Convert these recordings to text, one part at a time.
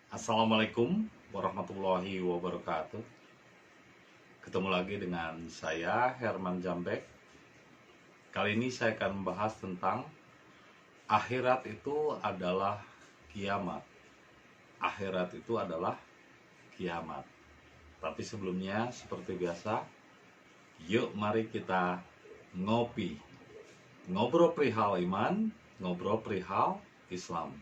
Assalamualaikum warahmatullahi wabarakatuh. Ketemu lagi dengan saya Herman Jambek. Kali ini saya akan membahas tentang akhirat itu adalah kiamat. Akhirat itu adalah kiamat. Tapi sebelumnya seperti biasa, yuk mari kita ngopi. Ngobrol perihal iman, ngobrol perihal Islam.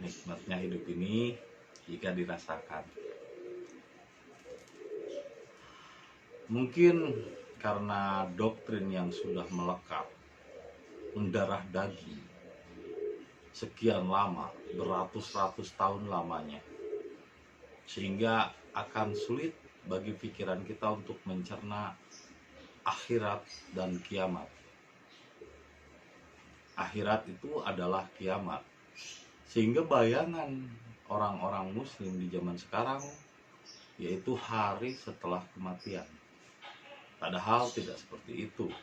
Nikmatnya hidup ini jika dirasakan. Mungkin karena doktrin yang sudah melekat, mendarah daging, sekian lama, beratus-ratus tahun lamanya, sehingga akan sulit bagi pikiran kita untuk mencerna akhirat dan kiamat. Akhirat itu adalah kiamat, sehingga bayangan orang-orang muslim di zaman sekarang yaitu hari setelah kematian. Padahal tidak seperti itu.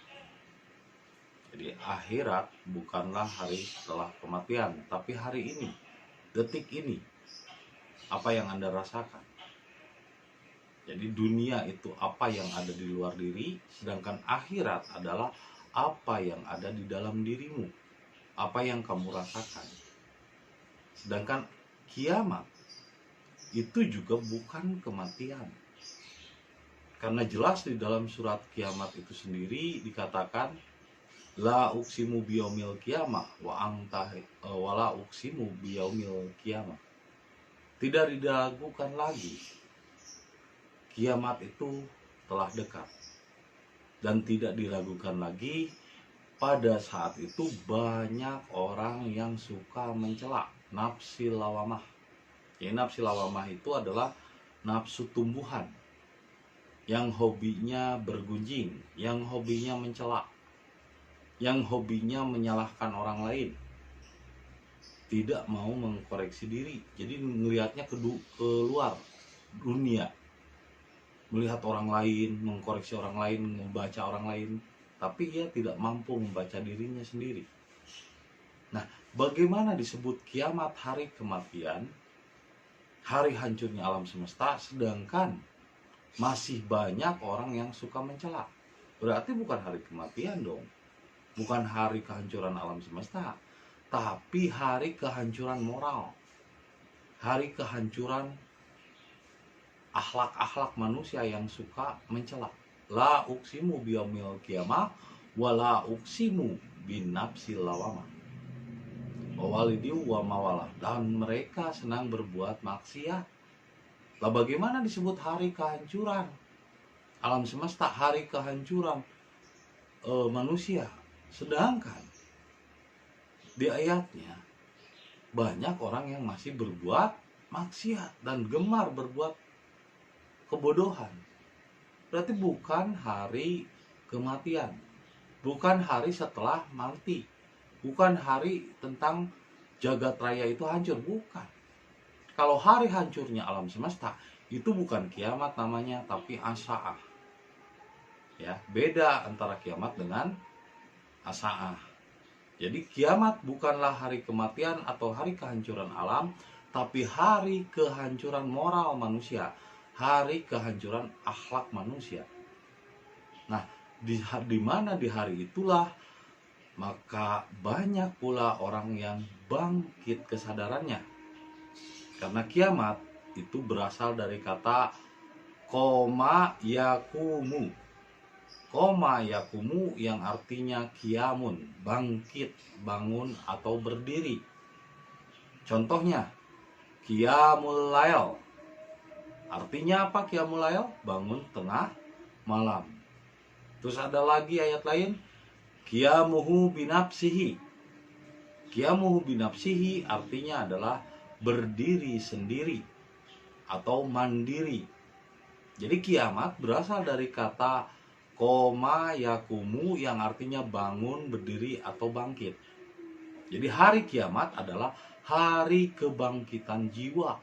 Jadi akhirat bukanlah hari setelah kematian, tapi hari ini, detik ini, apa yang Anda rasakan. Jadi dunia itu apa yang ada di luar diri, sedangkan akhirat adalah apa yang ada di dalam dirimu, apa yang kamu rasakan. Sedangkan kiamat itu juga bukan kematian. Karena jelas di dalam surat kiamat itu sendiri dikatakan la uksimu biyaumil qiyamah wa la uksimu biyaumil qiyamah. Tidak diragukan lagi, kiamat itu telah dekat. Dan tidak diragukan lagi, pada saat itu banyak orang yang suka mencela nafsi lawamah. Ya, nafsi lawamah itu adalah nafsu tumbuhan yang hobinya bergunjing, yang hobinya mencela, yang hobinya menyalahkan orang lain, tidak mau mengkoreksi diri. Jadi melihatnya keluar dunia, melihat orang lain, mengkoreksi orang lain, membaca orang lain, tapi ia tidak mampu membaca dirinya sendiri. Nah, bagaimana disebut kiamat, hari kematian, hari hancurnya alam semesta, sedangkan masih banyak orang yang suka mencela? Berarti bukan hari kematian dong, bukan hari kehancuran alam semesta, tapi hari kehancuran moral, hari kehancuran akhlak-akhlak manusia yang suka mencela. La uksimu biyaumil qiyamah wa la uksimu binafsil lawamah wawalidi wa mawalah. Dan mereka senang berbuat maksiat. Lah bagaimana disebut hari kehancuran alam semesta, hari kehancuran manusia, sedangkan di ayatnya banyak orang yang masih berbuat maksiat dan gemar berbuat kebodohan. Berarti bukan hari kematian, bukan hari setelah mati, bukan hari tentang jagat raya itu hancur, bukan. Kalau hari hancurnya alam semesta itu bukan kiamat namanya, tapi asaah. Ya, beda antara kiamat dengan asaah. Jadi kiamat bukanlah hari kematian atau hari kehancuran alam, tapi hari kehancuran moral manusia, hari kehancuran akhlak manusia. Nah, di mana di hari itulah maka banyak pula orang yang bangkit kesadarannya. Karena kiamat itu berasal dari kata koma yakumu. Koma yakumu yang artinya kiamun, bangkit, bangun atau berdiri. Contohnya, qiyamul lail. Artinya apa qiyamul lail? Bangun tengah malam. Terus ada lagi ayat lain, qiyamuhu binafsihi. Qiyamuhu binafsihi artinya adalah berdiri sendiri atau mandiri. Jadi kiamat berasal dari kata koma yakumu yang artinya bangun, berdiri atau bangkit. Jadi hari kiamat adalah hari kebangkitan jiwa.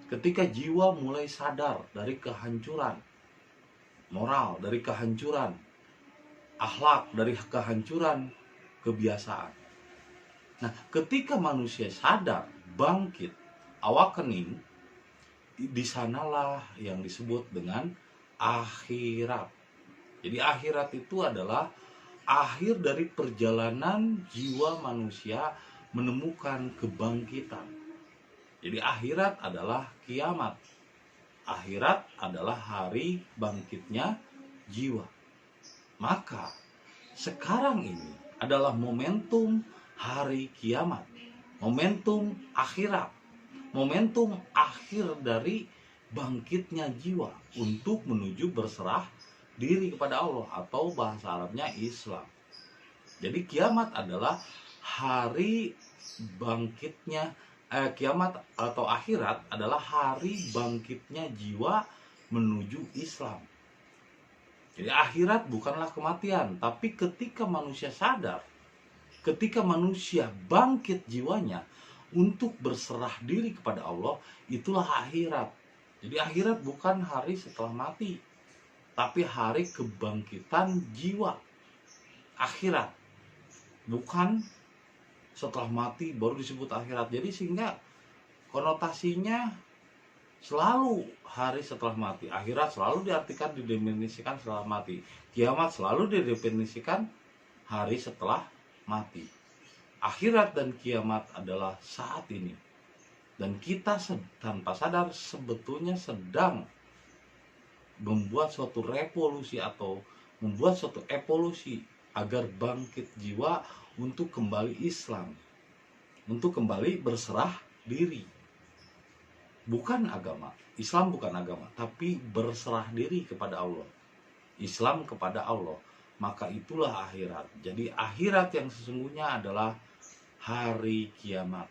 Ketika jiwa mulai sadar dari kehancuran moral, dari kehancuran akhlak, dari kehancuran kebiasaan. Nah, ketika manusia sadar, bangkit, awakening, di sanalah yang disebut dengan akhirat. Jadi akhirat itu adalah akhir dari perjalanan jiwa manusia menemukan kebangkitan. Jadi akhirat adalah kiamat. Akhirat adalah hari bangkitnya jiwa. Maka sekarang ini adalah momentum hari kiamat, momentum akhirat, momentum akhir dari bangkitnya jiwa untuk menuju berserah diri kepada Allah, atau bahasa Arabnya Islam. Jadi kiamat adalah hari bangkitnya kiamat atau akhirat adalah hari bangkitnya jiwa menuju Islam. Jadi akhirat bukanlah kematian, tapi ketika manusia sadar, ketika manusia bangkit jiwanya untuk berserah diri kepada Allah, itulah akhirat. Jadi akhirat bukan hari setelah mati, tapi hari kebangkitan jiwa. Akhirat bukan setelah mati baru disebut akhirat. Jadi sehingga konotasinya selalu hari setelah mati. Akhirat selalu diartikan, didefinisikan setelah mati. Kiamat selalu didefinisikan hari setelah mati. Akhirat dan kiamat adalah saat ini. Dan kita tanpa sadar sebetulnya sedang membuat suatu revolusi atau membuat suatu evolusi agar bangkit jiwa untuk kembali Islam, untuk kembali berserah diri. Bukan agama, Islam bukan agama, tapi berserah diri kepada Allah. Islam kepada Allah, maka itulah akhirat. Jadi akhirat yang sesungguhnya adalah hari kiamat,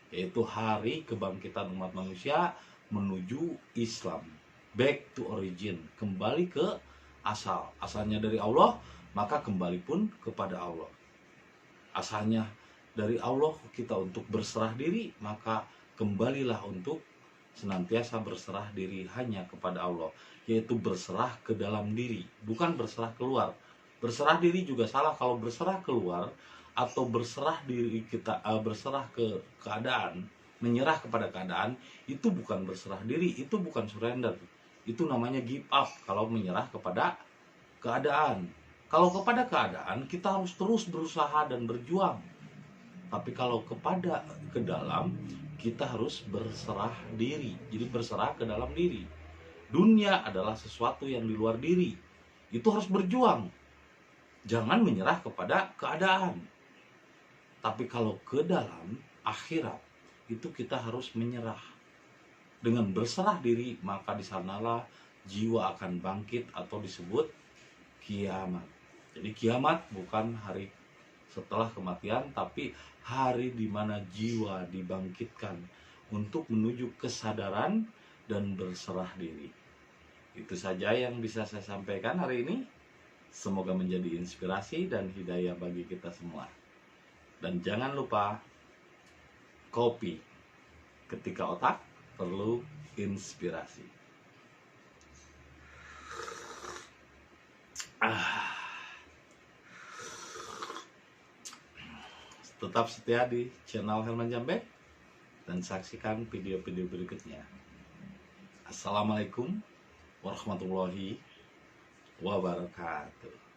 yaitu hari kebangkitan umat manusia menuju Islam. Back to origin, kembali ke asal. Asalnya dari Allah, maka kembali pun kepada Allah. Asalnya dari Allah kita untuk berserah diri, maka kembalilah untuk senantiasa berserah diri hanya kepada Allah, yaitu berserah ke dalam diri, bukan berserah keluar. Berserah diri juga salah. Kalau berserah keluar atau berserah diri kita, berserah ke keadaan, menyerah kepada keadaan, itu bukan berserah diri, itu bukan surrender. Itu namanya give up kalau menyerah kepada keadaan. Kalau kepada keadaan kita harus terus berusaha dan berjuang. Tapi kalau ke dalam, kita harus berserah diri. Jadi berserah ke dalam diri. Dunia adalah sesuatu yang di luar diri. Itu harus berjuang. Jangan menyerah kepada keadaan. Tapi kalau ke dalam akhirat, itu kita harus menyerah. Dengan berserah diri, maka di sanalah jiwa akan bangkit atau disebut kiamat. Jadi kiamat bukan hari setelah kematian, tapi hari di mana jiwa dibangkitkan untuk menuju kesadaran dan berserah diri. Itu saja yang bisa saya sampaikan hari ini. Semoga menjadi inspirasi dan hidayah bagi kita semua. Dan jangan lupa kopi ketika otak perlu inspirasi. Tetap setia di channel Herman Jambek dan saksikan video-video berikutnya. Assalamualaikum warahmatullahi wabarakatuh.